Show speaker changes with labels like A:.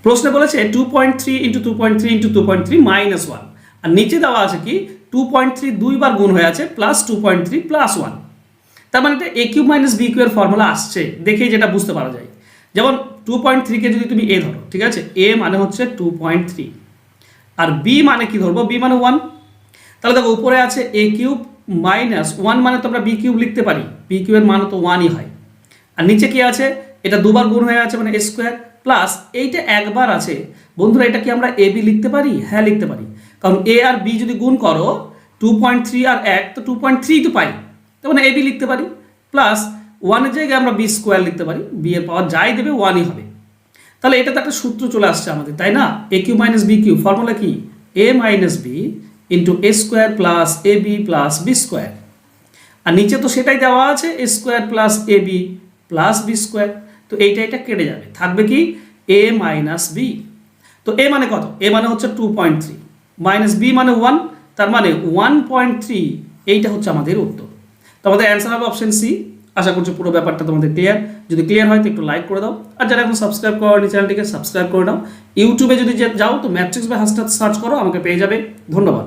A: প্রশ্নে বলেছে 2.3 into 2.3 into 2.3 minus 1, আর নিচে দেওয়া আছে কি 2.3 দুইবার গুণ হয়ে আছে প্লাস 2.3 প্লাস 1। তার মানে এটা a cube minus b cube এর ফর্মুলা আসছে, দেখেই যেটা বুঝতে পারা যায়। যেমন 2.3 কে যদি তুমি a ধরো, ঠিক আছে, a মানে হচ্ছে 2.3, আর b মানে কি ধরবো, b মানে 1। তাহলে দেখো উপরে আছে a কিউব মাইনাস 1, মানে তো আমরা b কিউব লিখতে পারি, b কিউবের মান তো 1ই হয়। আর নিচে কি আছে, এটা দুবার গুণ হয়ে আছে মানে a স্কোয়ার, প্লাস এইটা একবার আছে। বন্ধুরা এটা কি আমরা a b লিখতে পারি? হ্যাঁ লিখতে পারি, কারণ a আর b যদি গুণ করো 2.3 আর 1 তো 2.3 তো পাই, তখন a b লিখতে পারি, প্লাস 1 এর জায়গায় আমরা b স্কোয়ার লিখতে পারি, b এর পাওয়ার যাই দেবে 1ই হবে। তাহলে এটা তো একটা সূত্র চলে আসছে আমাদের, তাই না? a cube minus b cube formula কি, a minus b into a square plus a b plus b square. আর নিচে তো সেটাই দেওয়া আছে, a square plus a b plus b square. তো এটা কেটে যাবে, থাকবে কি a মাইনাস বি। তো a মানে কত, a মানে হচ্ছে 2.3 মাইনাস b মানে 1, তার মানে 1.3, এইটা হচ্ছে আমাদের উত্তর। তো আমাদের অ্যান্সার হবে অপশন সি। আশা করছি পুরো ব্যাপারটা তোমাদের ক্লিয়ার। যদি ক্লিয়ার হয় তো একটু লাইক করে দাও, আর যারা এখন সাবস্ক্রাইব করেনি চ্যানেলটিকে সাবস্ক্রাইব করে দাও। ইউটিউবে যদি যাও তো ম্যাট্রিক্স বাই হাসনাত সার্চ করো, আমাকে পেয়ে যাবে। ধন্যবাদ।